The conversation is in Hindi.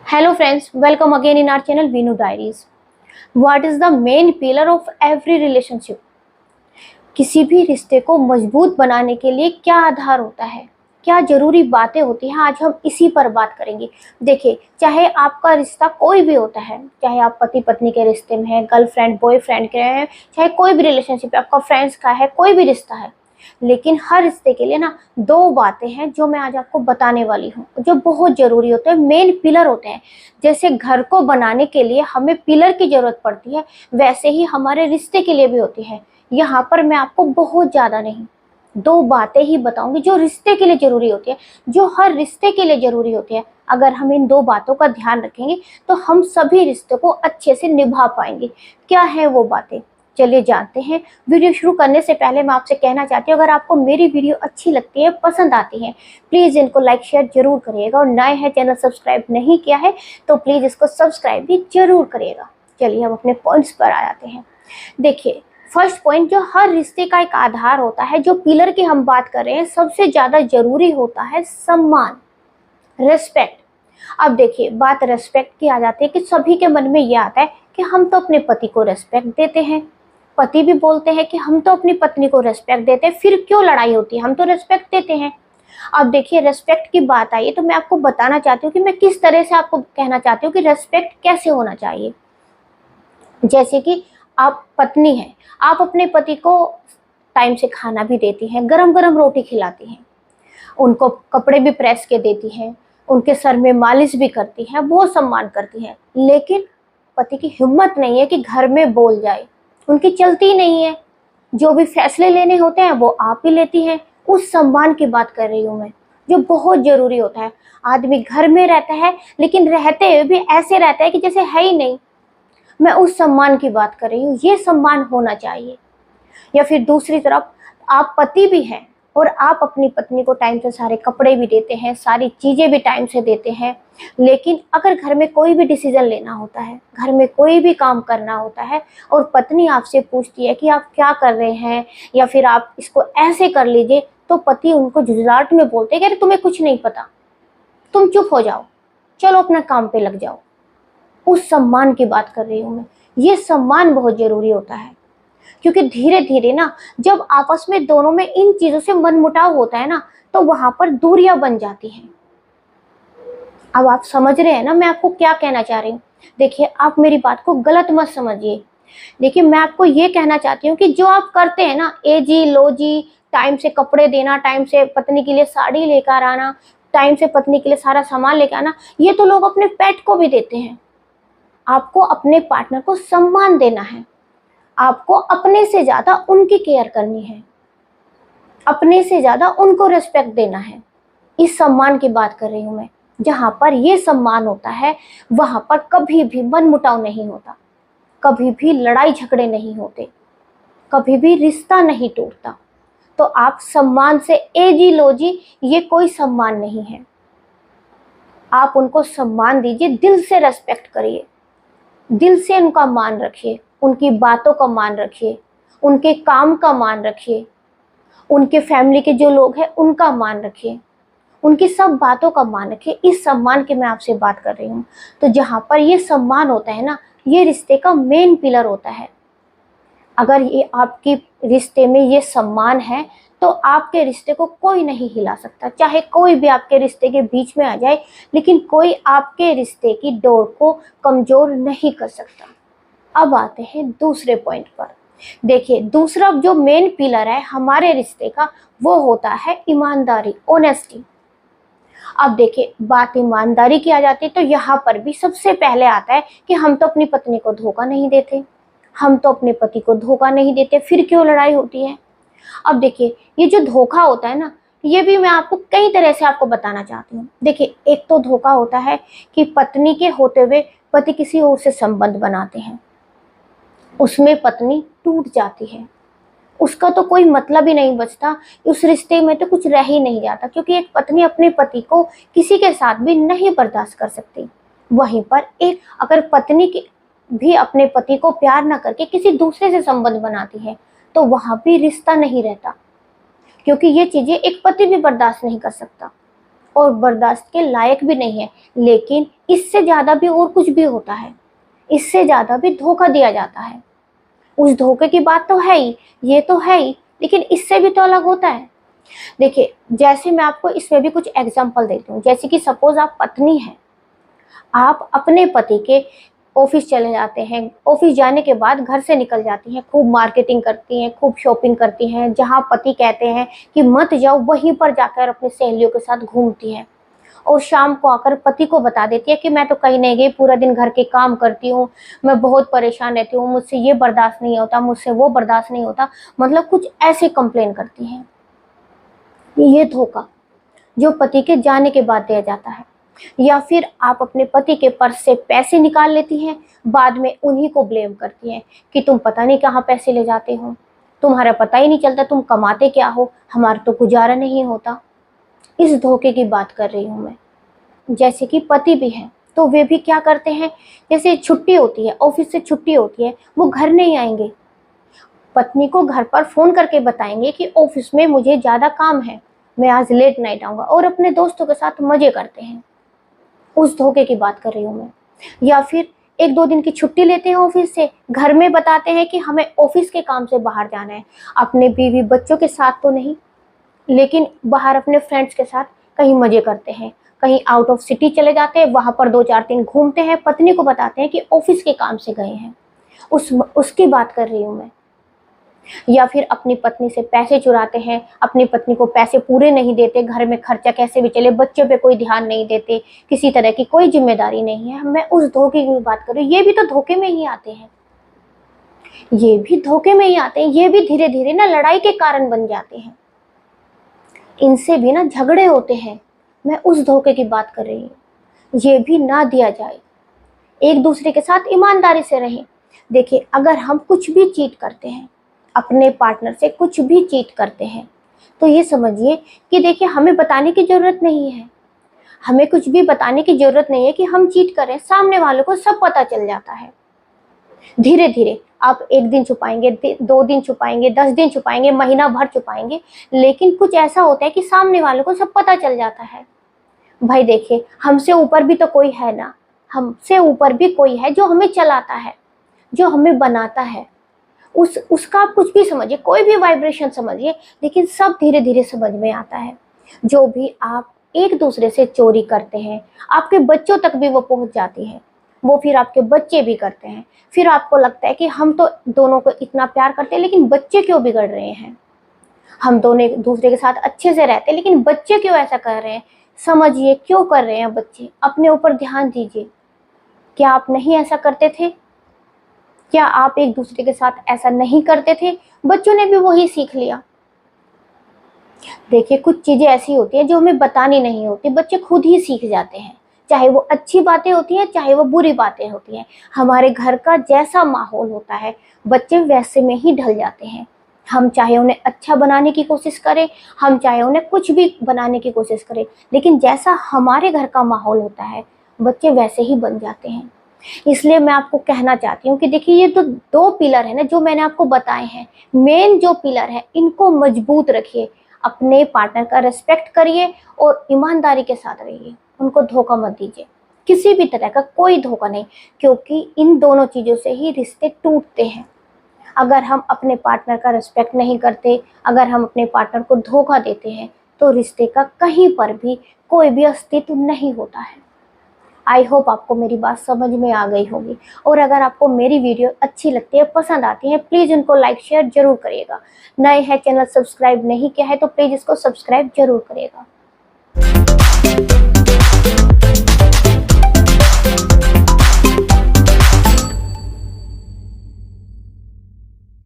Hello friends, welcome again in our channel Vinu Diaries. What is the main pillar of every relationship? किसी भी रिश्ते को मजबूत बनाने के लिए क्या आधार होता है, क्या जरूरी बातें होती हैं, आज हम इसी पर बात करेंगे। देखिए, चाहे आपका रिश्ता कोई भी होता है, चाहे आप पति पत्नी के रिश्ते में हैं, गर्लफ्रेंड बॉयफ्रेंड के हैं, चाहे कोई भी रिलेशनशिप आपका फ्रेंड्स का है, कोई भी रिश्ता है, लेकिन हर रिश्ते के लिए ना दो बातें हैं जो मैं आज आपको बताने वाली हूँ, जो बहुत जरूरी होते हैं, मेन पिलर होते हैं। जैसे घर को बनाने के लिए हमें पिलर की जरूरत पड़ती है, वैसे ही हमारे रिश्ते के लिए भी होती है। यहाँ पर मैं आपको बहुत ज्यादा नहीं, दो बातें ही बताऊंगी जो रिश्ते के लिए जरूरी होती है, जो हर रिश्ते के लिए जरूरी होती है। अगर हम इन दो बातों का ध्यान रखेंगे तो हम सभी रिश्ते को अच्छे से निभा पाएंगे। क्या है वो बातें, चलिए जानते हैं। वीडियो शुरू करने से पहले मैं आपसे कहना चाहती हूँ, अगर आपको मेरी वीडियो अच्छी लगती है, पसंद आती है, प्लीज इनको लाइक शेयर जरूर करिएगा, और नए हैं चैनल सब्सक्राइब नहीं किया है तो प्लीज इसको सब्सक्राइब भी जरूर करिएगा। चलिए हम अपने पॉइंट्स पर आ जाते हैं। देखिए, फर्स्ट पॉइंट जो हर रिश्ते का एक आधार होता है, जो पिलर की हम बात कर रहे हैं, सबसे ज्यादा जरूरी होता है सम्मान, रेस्पेक्ट। अब देखिए, बात रेस्पेक्ट की आ जाती है कि सभी के मन में ये आता है कि हम तो अपने पति को रेस्पेक्ट देते हैं, पति भी बोलते हैं कि हम तो अपनी पत्नी को रेस्पेक्ट देते हैं, फिर क्यों लड़ाई होती है, हम तो रेस्पेक्ट देते हैं। अब देखिए, रेस्पेक्ट की बात आई है तो मैं आपको बताना चाहती हूँ कि मैं किस तरह से आपको कहना चाहती हूँ कि रेस्पेक्ट कैसे होना चाहिए। जैसे कि आप पत्नी हैं, आप अपने पति को टाइम से खाना भी देती हैं, गरम गरम रोटी खिलाती हैं, उनको कपड़े भी प्रेस के देती हैं, उनके सर में मालिश भी करती हैं, बहुत सम्मान करती हैं। लेकिन पति की हिम्मत नहीं है कि घर में बोल जाए, उनकी चलती नहीं है, जो भी फैसले लेने होते हैं वो आप ही लेती हैं। उस सम्मान की बात कर रही हूँ मैं, जो बहुत जरूरी होता है। आदमी घर में रहता है लेकिन रहते हुए भी ऐसे रहता है कि जैसे है ही नहीं। मैं उस सम्मान की बात कर रही हूँ, ये सम्मान होना चाहिए। या फिर दूसरी तरफ आप पति भी हैं और आप अपनी पत्नी को टाइम से सारे कपड़े भी देते हैं, सारी चीजें भी टाइम से देते हैं, लेकिन अगर घर में कोई भी डिसीजन लेना होता है, घर में कोई भी काम करना होता है और पत्नी आपसे पूछती है कि आप क्या कर रहे हैं या फिर आप इसको ऐसे कर लीजिए, तो पति उनको झुंझलाहट में बोलते हैं कि अरे तुम्हें कुछ नहीं पता, तुम चुप हो जाओ, चलो अपना काम पे लग जाओ। उस सम्मान की बात कर रही हूँ मैं। ये सम्मान बहुत जरूरी होता है, क्योंकि धीरे धीरे ना जब आपस में दोनों में इन चीजों से मनमुटाव होता है ना, तो वहां पर दूरियां बन जाती हैं। अब आप समझ रहे हैं ना मैं आपको क्या कहना चाह रही हूँ। देखिए, आप मेरी बात को गलत मत समझिए। देखिए, मैं आपको ये कहना चाहती हूँ कि जो आप करते हैं ना, ए जी लो जी, टाइम से कपड़े देना, टाइम से पत्नी के लिए साड़ी लेकर आना, टाइम से पत्नी के लिए सारा सामान लेकर आना, ये तो लोग अपने पेट को भी देते हैं। आपको अपने पार्टनर को सम्मान देना है, आपको अपने से ज्यादा उनकी केयर करनी है, अपने से ज्यादा उनको रिस्पेक्ट देना है। इस सम्मान की बात कर रही हूं मैं। जहां पर ये सम्मान होता है वहां पर कभी भी मनमुटाव नहीं होता, कभी भी लड़ाई झगड़े नहीं होते, कभी भी रिश्ता नहीं टूटता। तो आप सम्मान से ए जी लो जी, ये कोई सम्मान नहीं है। आप उनको सम्मान दीजिए, दिल से रेस्पेक्ट करिए, दिल से उनका मान रखिए, उनकी बातों का मान रखिए, उनके काम का मान रखिए, उनके फैमिली के जो लोग हैं उनका मान रखिए, उनकी सब बातों का मान रखिए। इस सम्मान की मैं आपसे बात कर रही हूँ। तो जहां पर ये सम्मान होता है ना, ये रिश्ते का मेन पिलर होता है। अगर ये आपकी रिश्ते में ये सम्मान है तो आपके रिश्ते को कोई नहीं हिला सकता। चाहे कोई भी आपके रिश्ते के बीच में आ जाए, लेकिन कोई आपके रिश्ते की डोर को कमजोर नहीं कर सकता। अब आते हैं दूसरे पॉइंट पर। देखिए, दूसरा जो मेन पिलर है हमारे रिश्ते का, वो होता है ईमानदारी, ऑनेस्टी। अब देखिए, बात ईमानदारी की आ जाती है तो यहाँ पर भी सबसे पहले आता है कि हम तो अपनी पत्नी को धोखा नहीं देते, हम तो अपने पति को धोखा नहीं देते, फिर क्यों लड़ाई होती है। अब देखिए, ये जो धोखा होता है ना, ये भी मैं आपको कई तरह से आपको बताना चाहती हूँ। देखिए, एक तो धोखा होता है कि पत्नी के होते हुए पति किसी और से संबंध बनाते हैं, उसमें पत्नी टूट जाती है, उसका तो कोई मतलब ही नहीं बचता, उस रिश्ते में तो कुछ रह ही नहीं जाता, क्योंकि एक पत्नी अपने पति को किसी के साथ भी नहीं बर्दाश्त कर सकती। वहीं पर एक अगर पत्नी की भी अपने पति को प्यार न करके किसी दूसरे से संबंध बनाती है, तो वहां भी रिश्ता नहीं रहता, क्योंकि ये चीजें एक पति भी बर्दाश्त नहीं कर सकता। और बर्दाश्त के लायक भी नहीं है। लेकिन इससे ज़्यादा भी और कुछ भी होता है, इससे ज़्यादा भी धोखा दिया जाता है। उस धोखे की बात तो है ही, ये तो है ही, लेकिन इससे भी तो अलग होता है। देखिए, जैसे मैं आपको इसमें भी कुछ एग्जांपल देती हूँ। जैसे कि सपोज आप पत्नी हैं, आप अपने पति के ऑफिस चले जाते हैं, ऑफिस जाने के बाद घर से निकल जाती हैं, खूब मार्केटिंग करती हैं, खूब शॉपिंग करती हैं, जहाँ पति कहते हैं कि मत जाओ वहीं पर जाकर अपनी सहेलियों के साथ घूमती हैं। और शाम को आकर पति को बता देती है कि मैं तो कहीं नहीं गई, पूरा दिन घर के काम करती हूँ, मैं बहुत परेशान रहती हूँ, मुझसे ये बर्दाश्त नहीं होता, मुझसे वो बर्दाश्त नहीं होता, मतलब कुछ ऐसे कंप्लेन करती हैं। ये धोखा जो पति के जाने के बाद दिया जाता है। या फिर आप अपने पति के पर्स से पैसे निकाल लेती हैं, बाद में उन्हीं को ब्लेम करती हैं कि तुम पता नहीं कहाँ पैसे ले जाते हो, तुम्हारा पता ही नहीं चलता तुम कमाते क्या हो, हमारा तो गुजारा नहीं होता। इस धोखे की बात कर रही हूँ मैं। जैसे कि पति भी हैं, तो वे भी क्या करते हैं, जैसे छुट्टी होती है, ऑफिस से छुट्टी होती है, वो घर नहीं आएंगे, पत्नी को घर पर फोन करके बताएंगे कि ऑफिस में मुझे ज़्यादा काम है, मैं आज लेट नाइट आऊँगा, और अपने दोस्तों के साथ मज़े करते हैं। उस धोखे की बात कर रही हूँ मैं। या फिर 1-2 दिन की छुट्टी लेते हैं ऑफिस से, घर में बताते हैं कि हमें ऑफिस के काम से बाहर जाना है, अपने बीवी बच्चों के साथ तो नहीं, लेकिन बाहर अपने फ्रेंड्स के साथ कहीं मज़े करते हैं, कहीं आउट ऑफ सिटी चले जाते हैं, वहाँ पर 2-4 दिन घूमते हैं, पत्नी को बताते हैं कि ऑफिस के काम से गए हैं। उसकी बात कर रही हूँ मैं। या फिर अपनी पत्नी से पैसे चुराते हैं, अपनी पत्नी को पैसे पूरे नहीं देते, घर में खर्चा कैसे भी चले, बच्चों पे कोई ध्यान नहीं देते, किसी तरह की कोई जिम्मेदारी नहीं है। मैं उस धोखे की बात कर रही हूँ। ये भी तो धोखे में ही आते हैं, ये भी धोखे में ही आते हैं, ये भी धीरे धीरे ना लड़ाई के कारण बन जाते हैं, इनसे भी ना झगड़े होते हैं। मैं उस धोखे की बात कर रही हूँ। ये भी ना दिया जाए, एक दूसरे के साथ ईमानदारी से रहें। देखिए, अगर हम कुछ भी चीट करते हैं, अपने पार्टनर से कुछ भी चीट करते हैं, तो ये समझिए कि देखिए हमें बताने की ज़रूरत नहीं है, हमें कुछ भी बताने की ज़रूरत नहीं है कि हम चीट करें, सामने वालों को सब पता चल जाता है। धीरे धीरे आप 1 दिन छुपाएंगे, 2 दिन छुपाएंगे, 10 दिन छुपाएंगे, महीना भर छुपाएंगे, लेकिन कुछ ऐसा होता है कि सामने वालों को सब पता चल जाता है। भाई देखिए, हमसे ऊपर भी तो कोई है ना, हमसे ऊपर भी कोई है जो हमें चलाता है, जो हमें बनाता है। उसका आप कुछ भी समझिए, कोई भी वाइब्रेशन समझिए, लेकिन सब धीरे धीरे समझ में आता है। जो भी आप एक दूसरे से चोरी करते हैं, आपके बच्चों तक भी वो पहुंच जाती है, वो फिर आपके बच्चे भी करते हैं। फिर आपको लगता है कि हम तो दोनों को इतना प्यार करते हैं, लेकिन बच्चे क्यों बिगड़ रहे हैं, हम दोनों एक दूसरे के साथ अच्छे से रहते हैं, लेकिन बच्चे क्यों ऐसा कर रहे हैं। समझिए क्यों कर रहे हैं बच्चे, अपने ऊपर ध्यान दीजिए। क्या आप नहीं ऐसा करते थे? क्या आप एक दूसरे के साथ ऐसा नहीं करते थे? बच्चों ने भी वही सीख लिया। देखिए, कुछ चीजें ऐसी होती हैं जो हमें बतानी नहीं होती, बच्चे खुद ही सीख जाते हैं, चाहे वो अच्छी बातें होती हैं, चाहे वो बुरी बातें होती हैं। हमारे घर का जैसा माहौल होता है, बच्चे वैसे में ही ढल जाते हैं। हम चाहे उन्हें अच्छा बनाने की कोशिश करें, हम चाहे उन्हें कुछ भी बनाने की कोशिश करें, लेकिन जैसा हमारे घर का माहौल होता है, बच्चे वैसे ही बन जाते हैं। इसलिए मैं आपको कहना चाहती हूँ कि देखिए, ये तो 2 पिलर है ना जो मैंने आपको बताए हैं, मेन जो पिलर है, इनको मजबूत रखिए। अपने पार्टनर का रिस्पेक्ट करिए और ईमानदारी के साथ रहिए, उनको धोखा मत दीजिए, किसी भी तरह का कोई धोखा नहीं, क्योंकि इन दोनों चीज़ों से ही रिश्ते टूटते हैं। अगर हम अपने पार्टनर का रिस्पेक्ट नहीं करते, अगर हम अपने पार्टनर को धोखा देते हैं, तो रिश्ते का कहीं पर भी कोई भी अस्तित्व नहीं होता है। आई होप आपको मेरी बात समझ में आ गई होगी। और अगर आपको मेरी वीडियो अच्छी लगती है, पसंद आती है, प्लीज़ इनको लाइक शेयर जरूर करिएगा। नए हैं, चैनल सब्सक्राइब नहीं किया है तो प्लीज़ इसको सब्सक्राइब जरूर करिएगा।